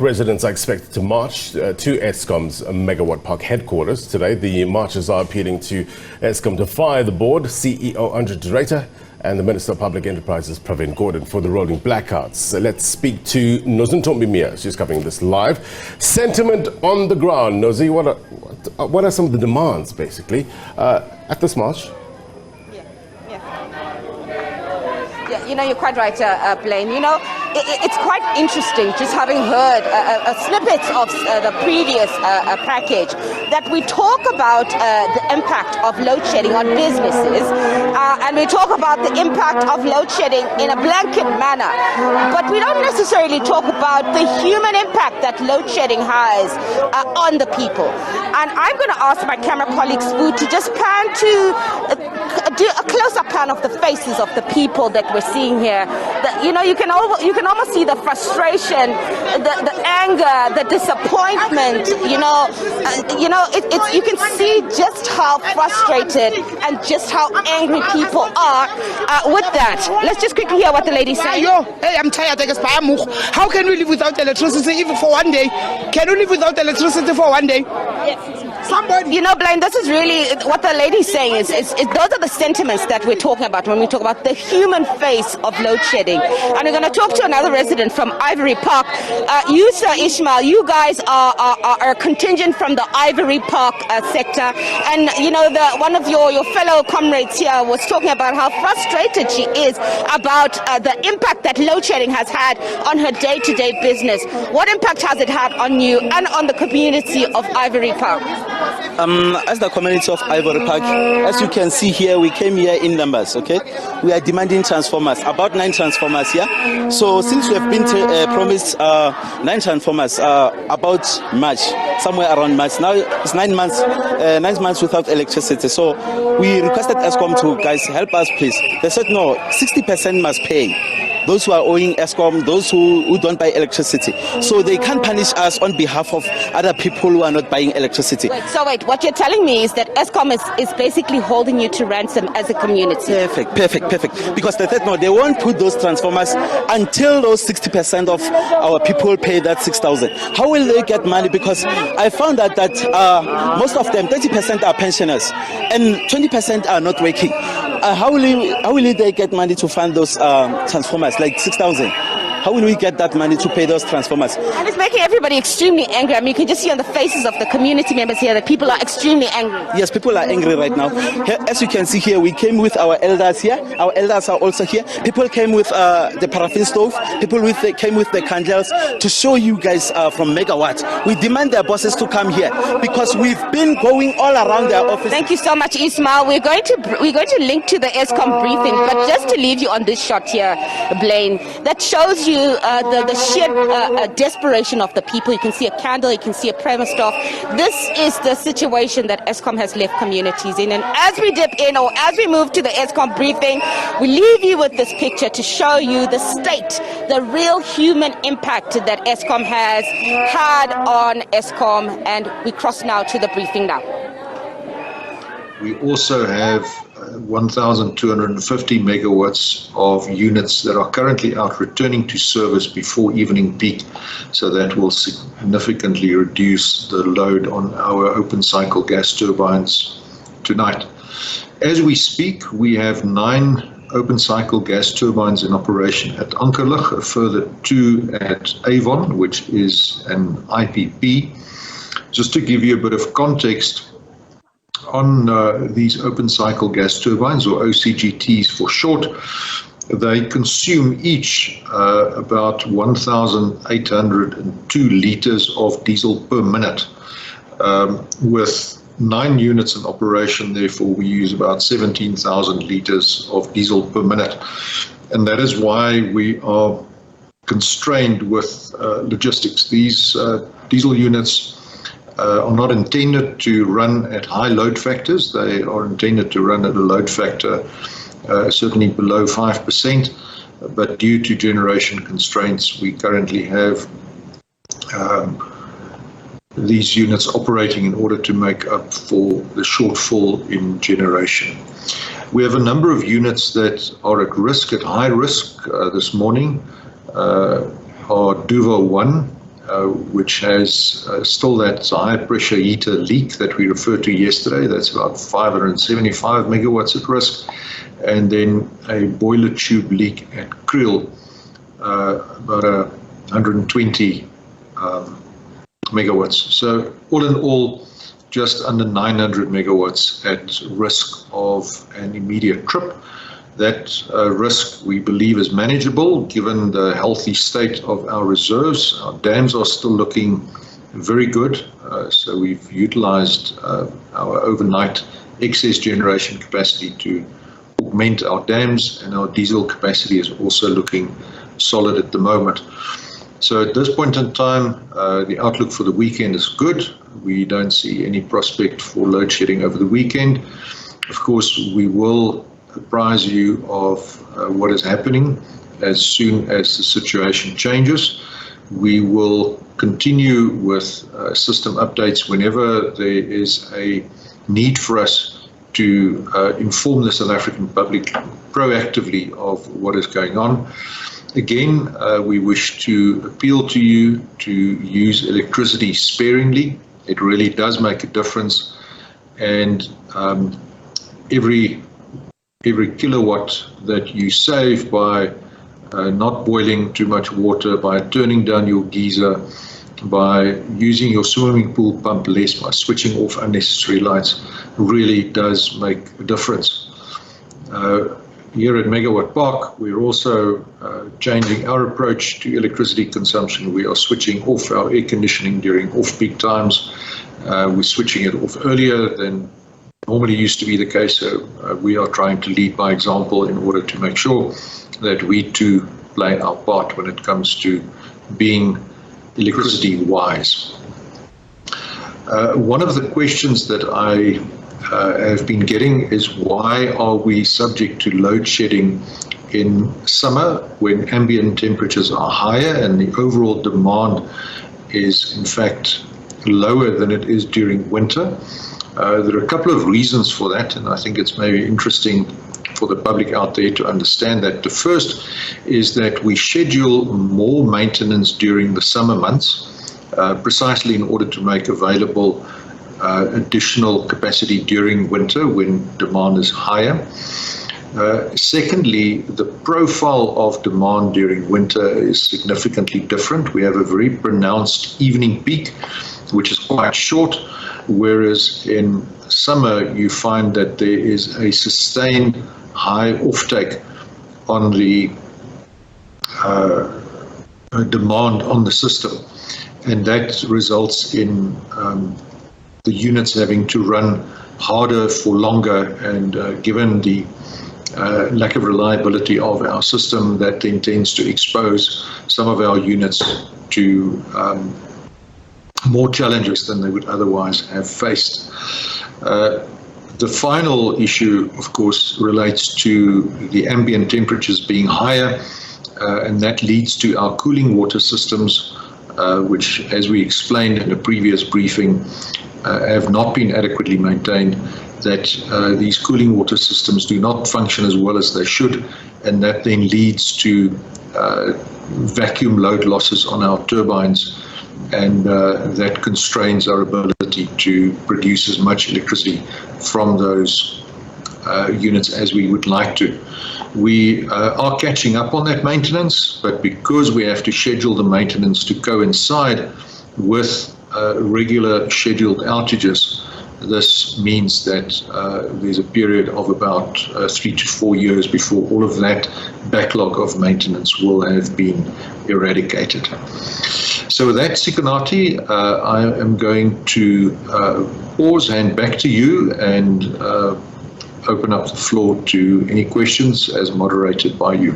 residents are expected to march to Eskom's Megawatt Park headquarters today. The marchers are appealing to Eskom to fire the board, CEO Andre de Ruyter, and the Minister of Public Enterprises, Pravin, Gordhan, for the rolling blackouts. Let's speak to Nozintombi Miya. She's covering this live. Sentiment on the ground. Nozi, what are some of the demands, basically, at this march? Yeah, you know, you're quite right, Blaine. You know, it's quite interesting just having heard a snippet of the previous package that we talk about the impact of load shedding on businesses and we talk about the impact of load shedding in a blanket manner, but we don't necessarily talk about the human impact that load shedding has on the people. And I'm going to ask my camera colleague Spoo to just pan to do a close-up pan of the faces of the people that we're seeing here. You know, you can almost see the frustration, the anger, the disappointment. You can see just how frustrated and just how angry people are with that. Let's just quickly hear what the lady said. Hey, I'm tired. How can we live without electricity even for one day? Can we live without electricity for one day? Yes. Somebody. You know, Blaine, this is really what the lady's saying. Those are the sentiments that we're talking about when we talk about the human face of load shedding. And we're going to talk to another resident from Ivory Park. You, Sir Ishmael, you guys are contingent from the Ivory Park sector. And, you know, one of your fellow comrades here was talking about how frustrated she is about the impact that load shedding has had on her day-to-day business. What impact has it had on you and on the community of Ivory Park? As the community of Ivory Park, as you can see here, we came here in numbers, okay? We are demanding transformers, about 9 transformers here. So since we have been promised 9 transformers about March, somewhere around March, now it's 9 months without electricity. So we requested Eskom to, guys, help us please. They said no, 60% must pay. Those who are owing Eskom, those who don't buy electricity. So they can't punish us on behalf of other people who are not buying electricity. Wait, what you're telling me is that Eskom is basically holding you to ransom as a community. Perfect. Because they said no, they won't put those transformers until those 60% of our people pay that 6,000. How will they get money? Because I found that most of them, 30% are pensioners and 20% are not working. How will they get money to fund those transformers, like 6,000? How will we get that money to pay those transformers? And it's making everybody extremely angry. I mean, you can just see on the faces of the community members here that people are extremely angry. Yes, people are angry right now. Here, as you can see here, we came with our elders here. Our elders are also here. People came with the paraffin stove. People came with the candles to show you guys from Megawatt. We demand their bosses to come here because we've been going all around their office. Thank you so much, Ismail. We're going to link to the Eskom briefing, but just to leave you on this shot here, Blaine, that shows you the sheer desperation of the people. You can see a candle, you can see a premise stove. This is the situation that Eskom has left communities in. And as we dip in, or as we move to the Eskom briefing, we leave you with this picture to show you the state, the real human impact that Eskom has had on Eskom. And we cross now to the briefing now. We also have 1,250 megawatts of units that are currently out returning to service before evening peak. So that will significantly reduce the load on our open cycle gas turbines tonight. As we speak, we have 9 open cycle gas turbines in operation at Ankerlig, a further 2 at Avon, which is an IPP. Just to give you a bit of context, on these open cycle gas turbines, or OCGTs for short, they consume each about 1,802 liters of diesel per minute. With 9 units in operation, therefore, we use about 17,000 liters of diesel per minute. And that is why we are constrained with logistics. These diesel units are not intended to run at high load factors. They are intended to run at a load factor certainly below 5%, but due to generation constraints, we currently have these units operating in order to make up for the shortfall in generation. We have a number of units that are at risk, at high risk this morning, are Duvo 1, which has still that high pressure heater leak that we referred to yesterday. That's about 575 megawatts at risk. And then a boiler tube leak at Kriel, about 120 megawatts. So all in all, just under 900 megawatts at risk of an immediate trip. That risk, we believe, is manageable given the healthy state of our reserves. Our dams are still looking very good, so we've utilized our overnight excess generation capacity to augment our dams, and our diesel capacity is also looking solid at the moment. So at this point in time, the outlook for the weekend is good. We don't see any prospect for load shedding over the weekend. Of course, we will apprise you of what is happening as soon as the situation changes. We will continue with system updates whenever there is a need for us to inform the South African public proactively of what is going on. Again, we wish to appeal to you to use electricity sparingly. It really does make a difference, and every kilowatt that you save by not boiling too much water, by turning down your geyser, by using your swimming pool pump less, by switching off unnecessary lights, really does make a difference. Here at Megawatt Park, we're also changing our approach to electricity consumption. We are switching off our air conditioning during off-peak times. We're switching it off earlier than normally used to be the case, so we are trying to lead by example in order to make sure that we too play our part when it comes to being electricity wise. One of the questions that I have been getting is, why are we subject to load shedding in summer when ambient temperatures are higher and the overall demand is in fact lower than it is during winter? There are a couple of reasons for that, and I think it's maybe interesting for the public out there to understand that. The first is that we schedule more maintenance during the summer months, precisely in order to make available additional capacity during winter when demand is higher. Secondly, the profile of demand during winter is significantly different. We have a very pronounced evening peak, which is quite short, whereas in summer you find that there is a sustained high offtake on the demand on the system, and that results in the units having to run harder for longer, and given the lack of reliability of our system, that then tends to expose some of our units to more challenges than they would otherwise have faced. The final issue, of course, relates to the ambient temperatures being higher, and that leads to our cooling water systems, which, as we explained in a previous briefing, have not been adequately maintained, that these cooling water systems do not function as well as they should, and that then leads to vacuum load losses on our turbines, and that constrains our ability to produce as much electricity from those units as we would like to. We are catching up on that maintenance, but because we have to schedule the maintenance to coincide with regular scheduled outages, this means that there's a period of about 3 to 4 years before all of that backlog of maintenance will have been eradicated. So with that, Sikonati, I am going to pause, hand back to you, and open up the floor to any questions as moderated by you.